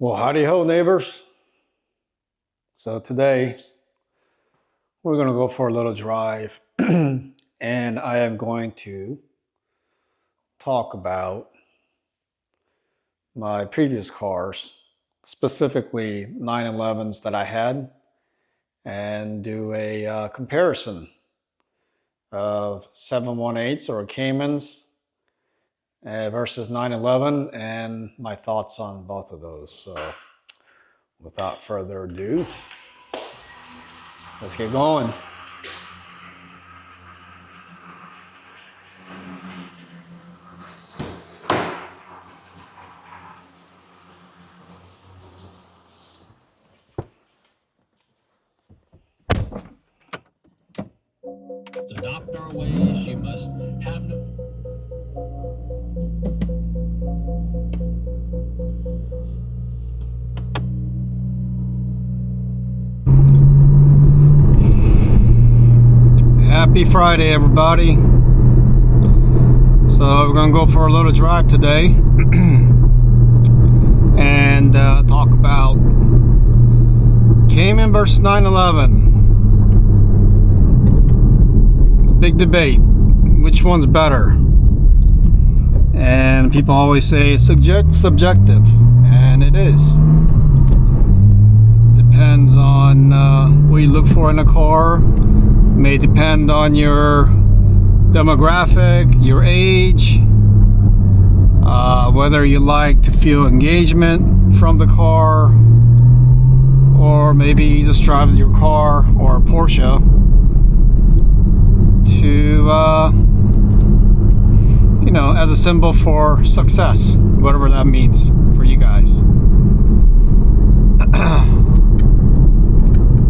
Well, howdy ho, neighbors. So today we're going to go for a little drive and I am going to talk about my previous cars, specifically 911s that I had, and do a comparison of 718s or Caymans versus 911 and my thoughts on both of those. So without further ado, let's get going. To adopt our ways, you must have no. Happy Friday, everybody. So we're gonna go for a little drive today and talk about Cayman versus 911. Big debate, which one's better? And people always say it's subjective, and it is. Depends on what you look for in a car. May depend on your demographic, your age, whether you like to feel engagement from the car, or maybe you just drive your car or a Porsche to as a symbol for success, whatever that means for you guys.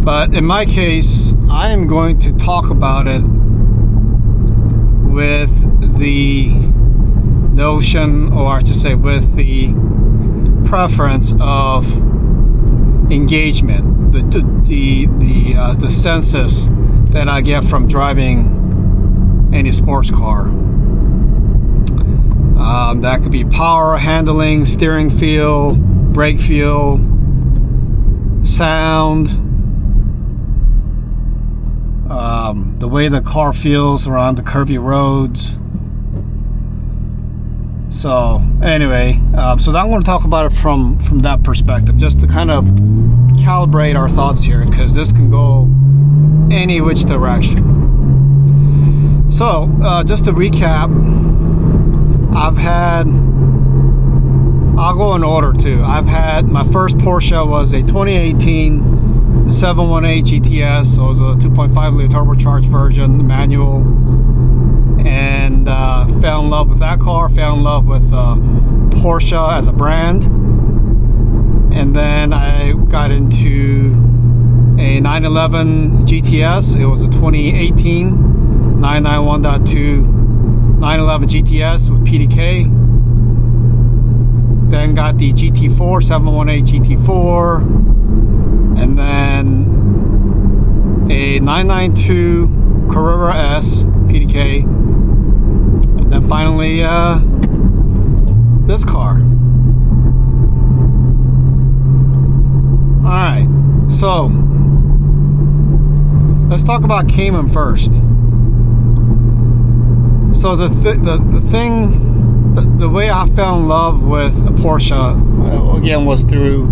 But in my case, I am going to talk about it with the notion, or I should say with the preference of engagement, the senses that I get from driving any sports car. That could be power, handling, steering feel, brake feel, sound, the way the car feels around the curvy roads. So anyway, so I want to talk about it from that perspective, just to kind of calibrate our thoughts here, because this can go any which direction. So just to recap, I'll go in order too. I've had, my first Porsche was a 2018 718 GTS, so it was a 2.5 liter turbocharged version, manual, and fell in love with that car, fell in love with Porsche as a brand, and then I got into a 911 GTS. It was a 2018 991.2 911 GTS with PDK. Then got the GT4 718 GT4, and then a 992 Carrera S PDK, and then finally this car. Alright, so let's talk about Cayman first. So the way I fell in love with a Porsche, again, was through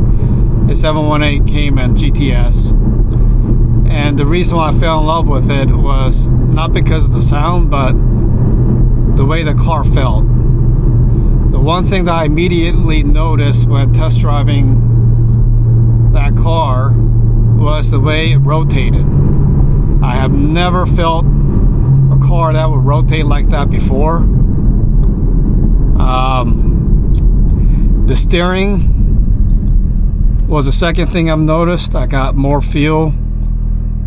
a 718 Cayman GTS. And the reason why I fell in love with it was not because of the sound, but the way the car felt. The one thing that I immediately noticed when test driving that car was the way it rotated. I have never felt a car that would rotate like that before. The steering was the second thing I've noticed. I got more feel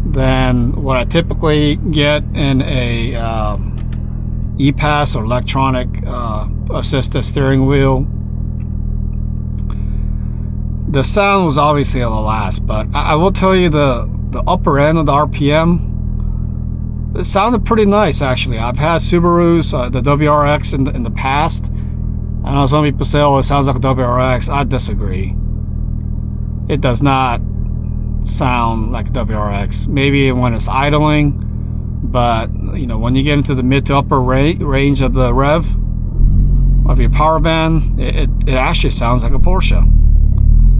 than what I typically get in a E-Pass or electronic assisted steering wheel. The sound was obviously the last, but I will tell you the upper end of the RPM, it sounded pretty nice actually. I've had Subarus, the WRX in the past. I know some people say, oh, it sounds like a WRX. I disagree. it does not sound like a WRX. Maybe when it's idling, but when you get into the mid to upper range of the rev of your power band, it actually sounds like a Porsche.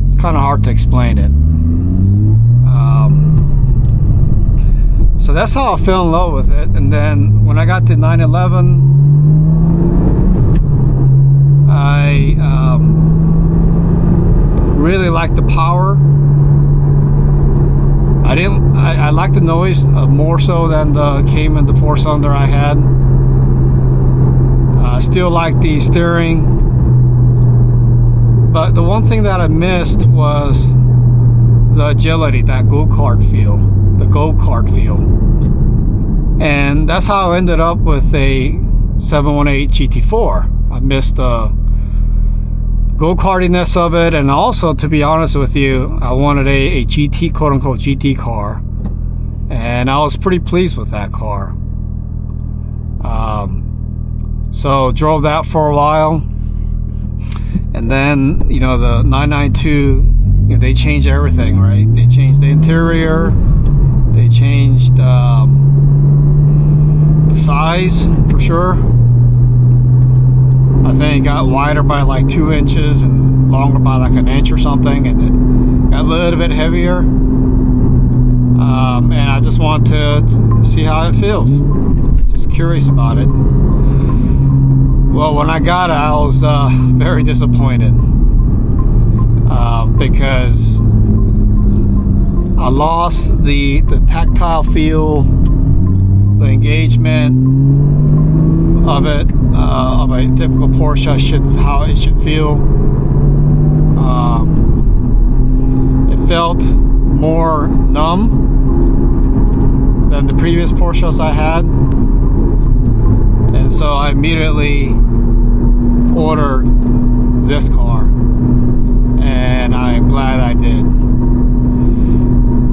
It's kind of hard to explain it. So that's how I fell in love with it. And then when I got to 911, I really liked the power. I liked the noise more so than the Cayman, the 4-cylinder I had. I still like the steering, but the one thing that I missed was the agility, that go-kart feel, and that's how I ended up with a 718 GT4. I missed the go-kartiness of it, and also, to be honest with you, I wanted a GT, quote-unquote GT car, and I was pretty pleased with that car. So drove that for a while, and then the 992, they changed everything, right? They changed the interior, they changed the size for sure. I think it got wider by like 2 inches and longer by like an inch or something, and it got a little bit heavier. And I just want to see how it feels. Just curious about it. Well, when I got it, I was very disappointed because I lost the tactile feel, the engagement of it, of a typical Porsche, how it should feel. It felt more numb than the previous Porsches I had, and so I immediately ordered this car, and I'm glad I did.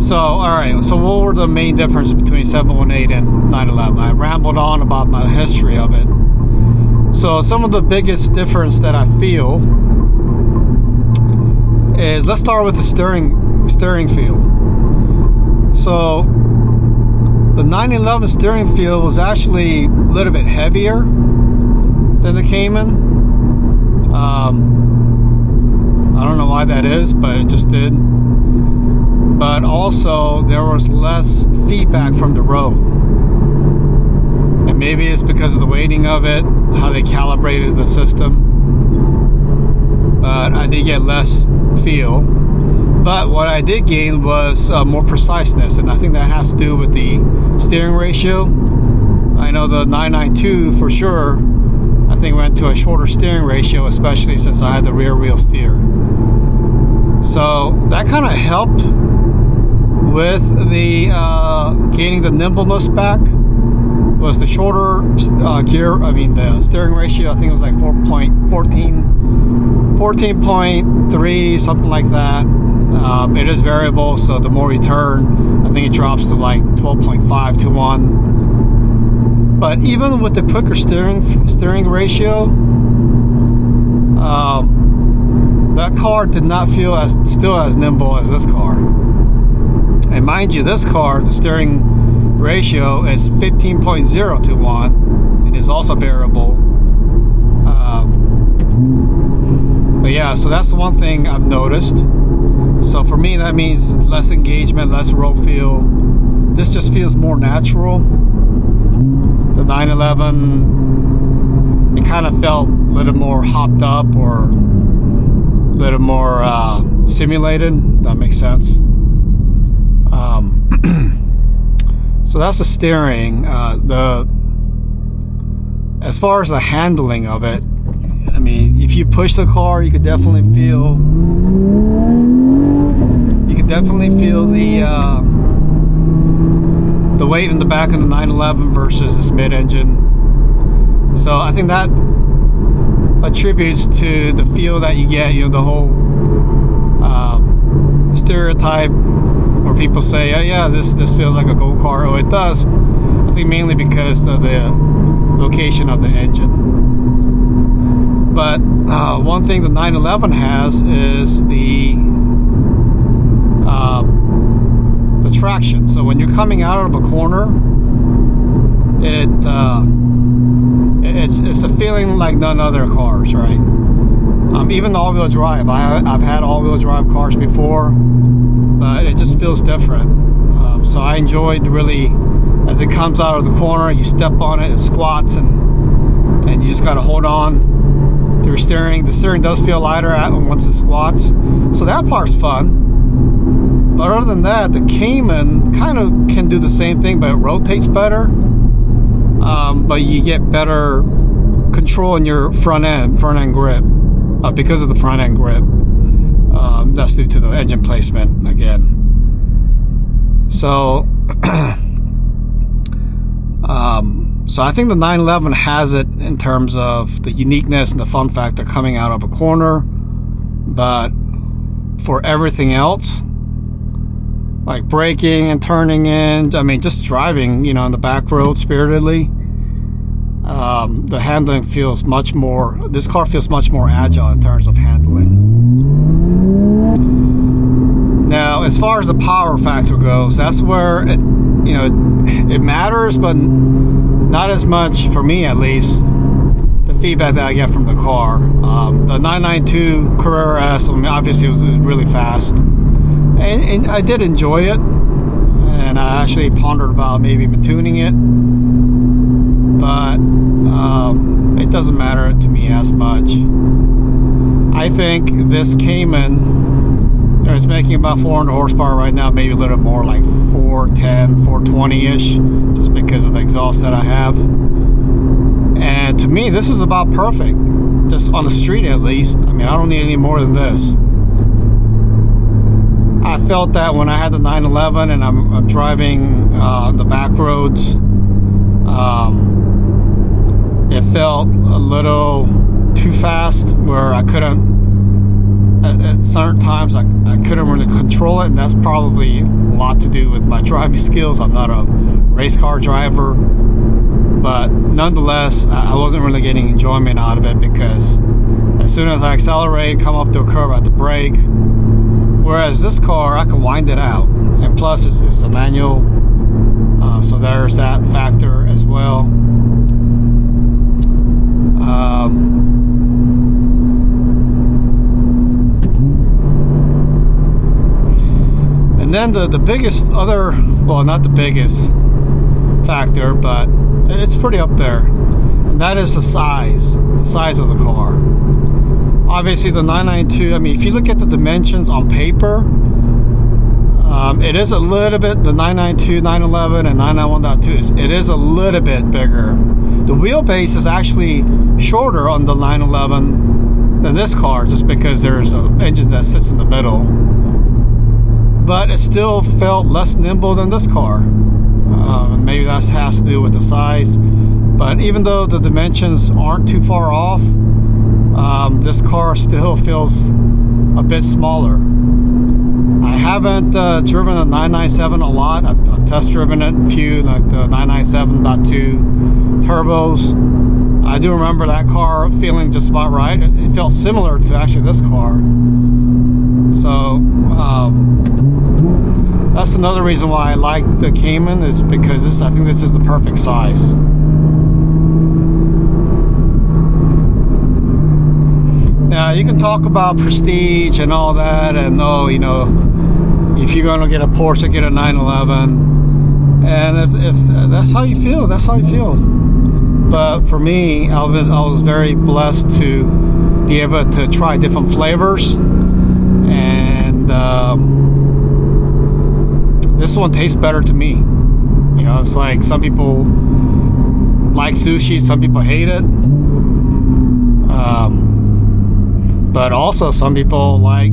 So, alright, so what were the main differences between 718 and 911? I rambled on about my history of it. So, some of the biggest difference that I feel is, let's start with the steering feel. So, the 911 steering feel was actually a little bit heavier than the Cayman. I don't know why that is, but it just did. But also, there was less feedback from the road. And maybe it's because of the weighting of it, how they calibrated the system. But I did get less feel. But what I did gain was more preciseness, and I think that has to do with the steering ratio. I know the 992 for sure, I think went to a shorter steering ratio, especially since I had the rear wheel steer. So that kind of helped with the gaining the nimbleness back. Was the shorter the steering ratio, I think it was like 14.3, something like that. It is variable, so the more you turn, I think it drops to like 12.5 to 1. But even with the quicker steering ratio, that car did not feel still as nimble as this car. And mind you, this car, the steering ratio is 15.0 to 1, and is also variable. But yeah, so that's the one thing I've noticed. So for me, that means less engagement, less road feel. This just feels more natural. The 911, it kind of felt a little more hopped up, or a little more simulated. That makes sense. So that's the steering. As far as the handling of it, I mean, if you push the car, you could definitely feel the weight in the back of the 911 versus this mid-engine. So I think that attributes to the feel that you get. The whole stereotype where people say, yeah, this feels like a go-kart. Oh, it does. I think mainly because of the location of the engine. But one thing the 911 has is the when you're coming out of a corner, it's a feeling like none other cars, right? Even all-wheel drive. I've had all-wheel drive cars before, but it just feels different. So I enjoyed really, as it comes out of the corner, you step on it, it squats, and you just got to hold on to your steering. The steering does feel lighter once it squats, so that part's fun. But other than that, the Cayman kind of can do the same thing, but it rotates better. But you get better control in your front end grip because of the front end grip. That's due to the engine placement again. So, so I think the 911 has it in terms of the uniqueness and the fun factor coming out of a corner. But for everything else, like braking and turning in, I mean, just driving, you know, on the back road spiritedly, the handling feels much more, this car feels much more agile in terms of handling. Now, as far as the power factor goes, that's where it, you know, it matters, but not as much, for me at least, the feedback that I get from the car. The 992 Carrera S, I mean, obviously it was really fast, and I did enjoy it, and I actually pondered about maybe even tuning it, but it doesn't matter to me as much. I think this Cayman, you know, it's making about 400 horsepower right now, maybe a little bit more, like 410, 420-ish, just because of the exhaust that I have. And to me, this is about perfect, just on the street at least. I mean, I don't need any more than this. I felt that when I had the 911 and I'm driving the back roads, it felt a little too fast, where I couldn't, at certain times I couldn't really control it, and that's probably a lot to do with my driving skills. I'm not a race car driver, but nonetheless, I wasn't really getting enjoyment out of it, because as soon as I accelerate, come up to a curve, I have to brake. Whereas this car, I can wind it out, and plus it's a manual, so there's that factor as well. And then the biggest other, well, not the biggest factor, but it's pretty up there, and that is the size of the car. Obviously the 992, I mean, if you look at the dimensions on paper, it is a little bit, the 992, 911, and 991.2, it is a little bit bigger. The wheelbase is actually shorter on the 911 than this car, just because there's an engine that sits in the middle. But it still felt less nimble than this car. Maybe that has to do with the size. But even though the dimensions aren't too far off, this car still feels a bit smaller. I haven't driven a 997 a lot. I've test driven it a few, like the 997.2 turbos. I do remember that car feeling just about right. It felt similar to actually this car. So that's another reason why I like the Cayman, is because I think this is the perfect size. Now, you can talk about prestige and all that, and you know, if you're gonna get a Porsche, get a 911, and if that's how you feel, that's how you feel. But for me, I was very blessed to be able to try different flavors, and this one tastes better to me. You know, it's like some people like sushi, some people hate it. But also some people like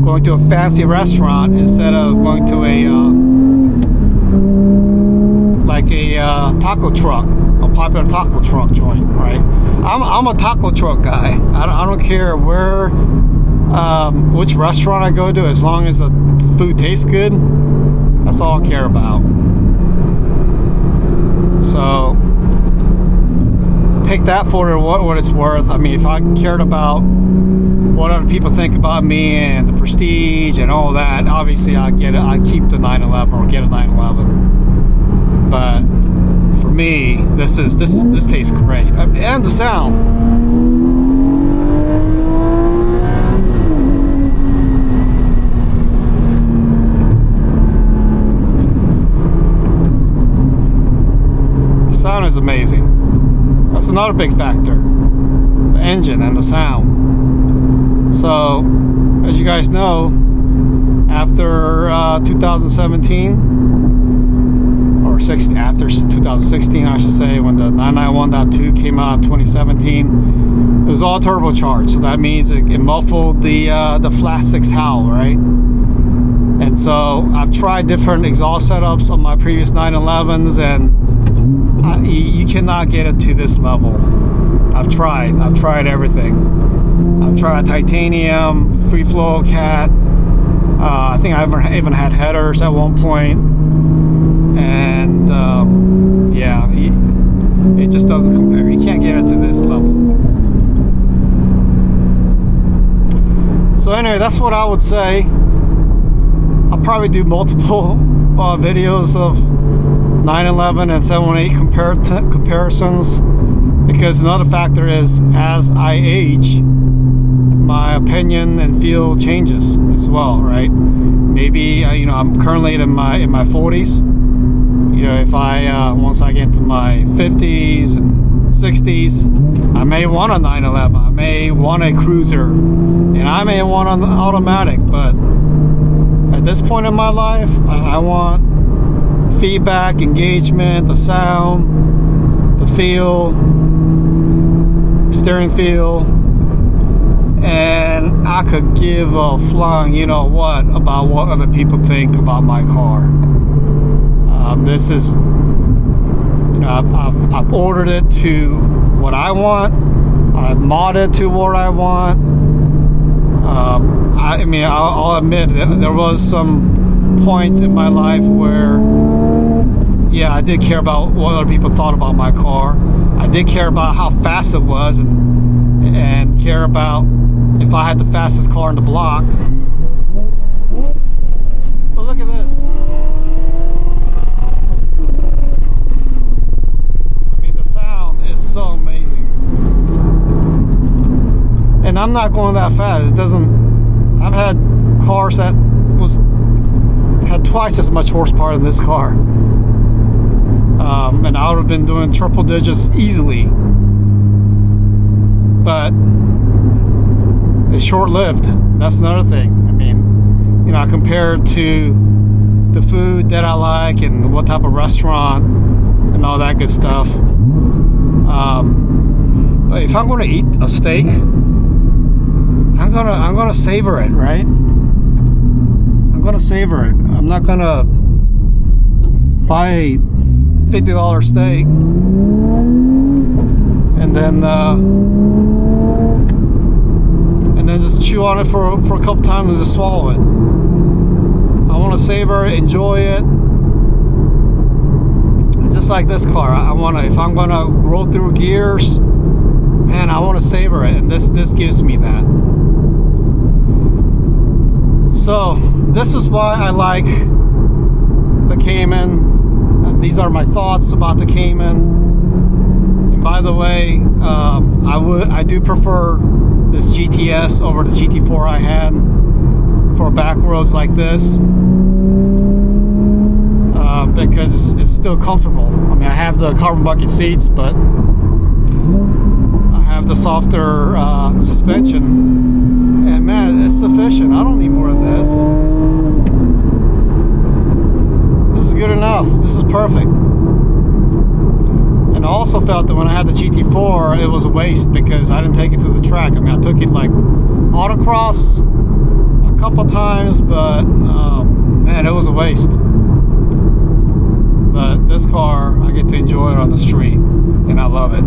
going to a fancy restaurant instead of going to a taco truck, a popular taco truck joint, right? I'm a taco truck guy. I don't care where, which restaurant I go to, as long as the food tastes good. That's all I care about. So pick that for what it's worth. I mean, if I cared about what other people think about me and the prestige and all that, obviously I'd keep the 911 or get a 911. But for me, this tastes great, and the sound. Sound is amazing. That's another big factor, the engine and the sound. So as you guys know, after 2017 or after 2016 I should say, when the 991.2 came out in 2017, it was all turbocharged, so that means it muffled the flat six howl, right? And so I've tried different exhaust setups on my previous 911s, and you cannot get it to this level. I've tried everything. I've tried titanium, free flow cat. I think I even had headers at one point, and yeah, it just doesn't compare. You can't get it to this level. So anyway, that's what I would say. I'll probably do multiple videos of 911 and 718 comparisons, because another factor is, as I age, my opinion and feel changes as well, right? Maybe I'm currently in my 40s. If I once I get into my 50s and 60s, I may want a 911, I may want a cruiser, and I may want an automatic. But at this point in my life, I want feedback, engagement, the sound, the feel, steering feel, and I could give a flying about what other people think about my car. This is, I've ordered it to what I want. I've modded to what I want. I mean, I'll admit that there was some points in my life where, yeah, I did care about what other people thought about my car. I did care about how fast it was, and care about if I had the fastest car in the block. But look at this. I mean, the sound is so amazing. And I'm not going that fast. It doesn't. I've had cars that had twice as much horsepower than this car. And I would have been doing triple digits easily. But it's short-lived. That's another thing. I mean, compared to the food that I like and what type of restaurant and all that good stuff. But if I'm going to eat a steak, I'm gonna savor it, right? I'm gonna savor it. I'm not gonna buy a $50 steak and then just chew on it for a couple times and just swallow it. I want to savor it, enjoy it. And just like this car, if I'm gonna roll through gears, man, I want to savor it, and this gives me that. So this is why I like the Cayman. These are my thoughts about the Cayman. And by the way, I do prefer this GTS over the GT4 I had for back roads like this, because it's still comfortable. I mean, I have the carbon bucket seats, but I have the softer suspension, and man, it's sufficient. I don't need more of this. This is good enough. This is perfect. And I also felt that when I had the GT4, it was a waste because I didn't take it to the track. I mean, I took it like autocross a couple times, but man, it was a waste. But this car, I get to enjoy it on the street, and I love it.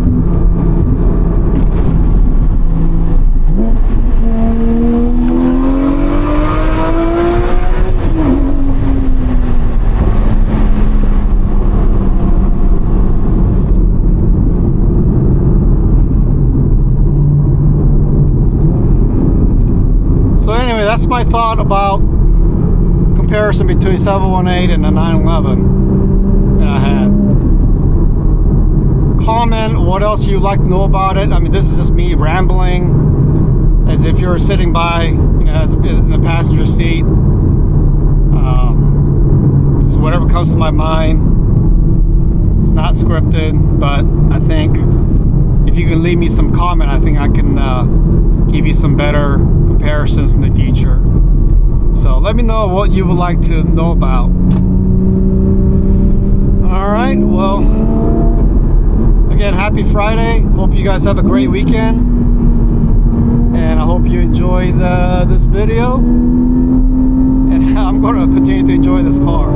that's my thought about comparison between 718 and the 911 that I had. Comment what else you'd like to know about it. I mean, this is just me rambling as if you're sitting by, as in the passenger seat. Just whatever comes to my mind. It's not scripted, but I think if you can leave me some comment, I think I can give you some better comparisons in the future. So let me know what you would like to know about. Alright, well, again, happy Friday. Hope you guys have a great weekend. And I hope you enjoyed this video. And I'm going to continue to enjoy this car.